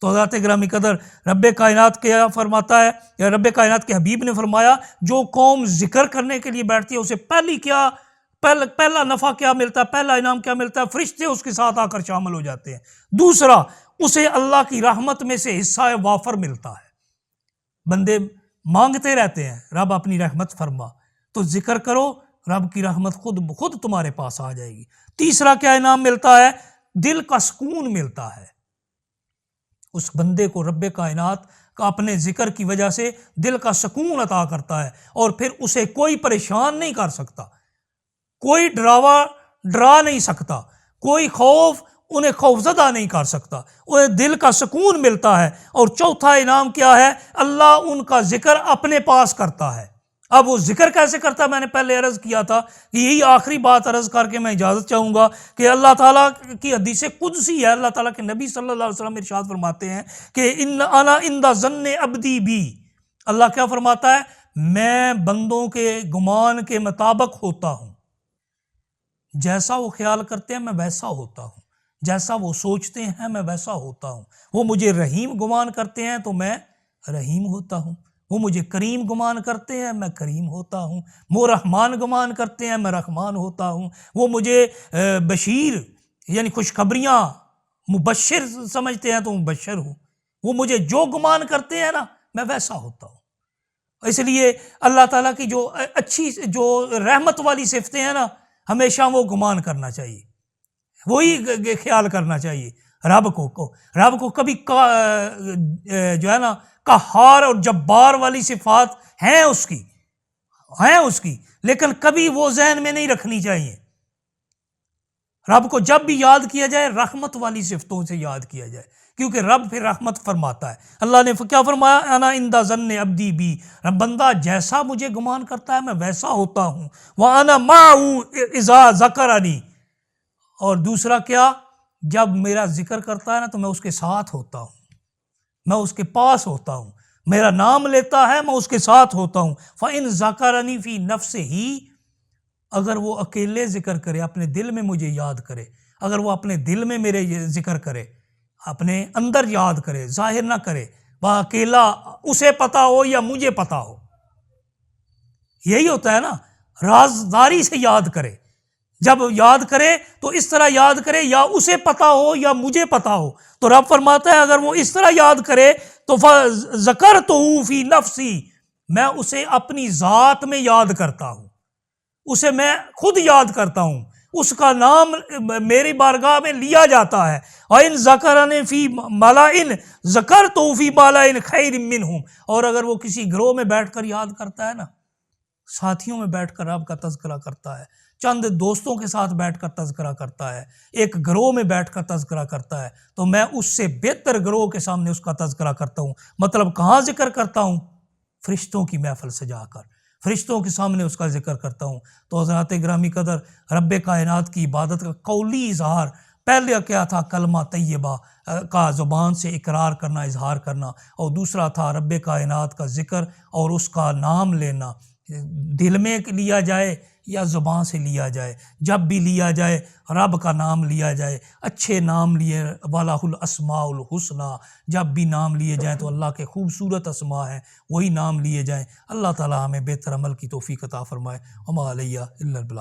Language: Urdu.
تو حضرت گرامی قدر رب کائنات کیا فرماتا ہے، یا رب کائنات کے حبیب نے فرمایا جو قوم ذکر کرنے کے لیے بیٹھتی ہے اسے پہلا نفع کیا ملتا ہے، پہلا انعام کیا ملتا ہے؟ فرشتے اس کے ساتھ آ کر شامل ہو جاتے ہیں۔ دوسرا، اسے اللہ کی رحمت میں سے حصہ وافر ملتا ہے۔ بندے مانگتے رہتے ہیں رب اپنی رحمت فرما، تو ذکر کرو، رب کی رحمت خود تمہارے پاس آ جائے گی۔ تیسرا کیا انعام ملتا ہے؟ دل کا سکون ملتا ہے۔ اس بندے کو رب کائنات کا اپنے ذکر کی وجہ سے دل کا سکون عطا کرتا ہے، اور پھر اسے کوئی پریشان نہیں کر سکتا، کوئی ڈرا نہیں سکتا، کوئی خوف انہیں خوفزدہ نہیں کر سکتا، انہیں دل کا سکون ملتا ہے۔ اور چوتھا انعام کیا ہے؟ اللہ ان کا ذکر اپنے پاس کرتا ہے۔ اب وہ ذکر کیسے کرتا ہے؟ میں نے پہلے عرض کیا تھا کہ یہی آخری بات عرض کر کے میں اجازت چاہوں گا کہ اللہ تعالیٰ کی حدیث قدسی ہے، اللہ تعالیٰ کے نبی صلی اللہ علیہ وسلم ارشاد فرماتے ہیں کہ انا عند ظن عبدی بی، اللہ کیا فرماتا ہے؟ میں بندوں کے گمان کے مطابق ہوتا ہوں، جیسا وہ خیال کرتے ہیں میں ویسا ہوتا ہوں، جیسا وہ سوچتے ہیں میں ویسا ہوتا ہوں۔ وہ مجھے رحیم گمان کرتے ہیں تو میں رحیم ہوتا ہوں، وہ مجھے کریم گمان کرتے ہیں میں کریم ہوتا ہوں، وہ رحمان گمان کرتے ہیں میں رحمان ہوتا ہوں، وہ مجھے بشیر یعنی خوشخبریاں مبشر سمجھتے ہیں تو مبشر ہوں، وہ مجھے جو گمان کرتے ہیں نا میں ویسا ہوتا ہوں۔ اس لیے اللہ تعالیٰ کی جو اچھی جو رحمت والی صفتیں ہیں نا ہمیشہ وہ گمان کرنا چاہیے، وہی خیال کرنا چاہیے رب کو کبھی جو ہے نا قہار اور جبار والی صفات ہیں اس کی، لیکن کبھی وہ ذہن میں نہیں رکھنی چاہیے۔ رب کو جب بھی یاد کیا جائے رحمت والی صفتوں سے یاد کیا جائے، کیونکہ رب پھر رحمت فرماتا ہے۔ اللہ نے کیا فرمایا؟ انا عند ظن عبدی بی، بندہ جیسا مجھے گمان کرتا ہے میں ویسا ہوتا ہوں۔ وانا معه اذا ذکرنی، اور دوسرا کیا؟ جب میرا ذکر کرتا ہے نا تو میں اس کے ساتھ ہوتا ہوں، میں اس کے پاس ہوتا ہوں، میرا نام لیتا ہے میں اس کے ساتھ ہوتا ہوں۔ فَإِن ذَكَرَنِي فِي نَفْسِهِ، اگر وہ اکیلے ذکر کرے، اپنے دل میں مجھے یاد کرے، اگر وہ اپنے دل میں میرے ذکر کرے، اپنے اندر یاد کرے، ظاہر نہ کرے، وہ اکیلا، اسے پتا ہو یا مجھے پتا ہو، یہی ہوتا ہے نا، رازداری سے یاد کرے۔ جب یاد کرے تو اس طرح یاد کرے یا اسے پتا ہو یا مجھے پتا ہو۔ تو رب فرماتا ہے اگر وہ اس طرح یاد کرے تو ذکرتہ فی نفسی، میں اسے اپنی ذات میں یاد کرتا ہوں، اسے میں خود یاد کرتا ہوں، اس کا نام میری بارگاہ میں لیا جاتا ہے۔ وَإِن ذَكَرَنِي فِي مَلَئٍ ذَكَرْتُهُ فِي مَلَئٍ خَيْرٍ مِّنْهُمْ، اور اگر وہ کسی گروہ میں بیٹھ کر یاد کرتا ہے نا، ساتھیوں میں بیٹھ کر رب کا تذکرہ کرتا ہے، چند دوستوں کے ساتھ بیٹھ کر تذکرہ کرتا ہے، ایک گروہ میں بیٹھ کر تذکرہ کرتا ہے، تو میں اس سے بہتر گروہ کے سامنے اس کا تذکرہ کرتا ہوں۔ مطلب کہاں ذکر کرتا ہوں؟ فرشتوں کی محفل سجا کر، فرشتوں کے سامنے اس کا ذکر کرتا ہوں۔ تو حضرات گرامی قدر، رب کائنات کی عبادت کا قولی اظہار پہلے کیا تھا؟ کلمہ طیبہ کا زبان سے اقرار کرنا، اظہار کرنا، اور دوسرا تھا رب کائنات کا ذکر اور اس کا نام لینا، دل میں لیا جائے یا زبان سے لیا جائے، جب بھی لیا جائے رب کا نام لیا جائے، اچھے نام لیے، وَلَهُ الْأَسْمَاءُ الْحُسْنَى، جب بھی نام لیے جائیں تو اللہ کے خوبصورت اسماء ہیں وہی نام لیے جائیں۔ اللہ تعالی ہمیں بہتر عمل کی توفیق عطا فرمائے۔ وَمَا عَلَيَّ إِلَّا الْبَلَاغُ۔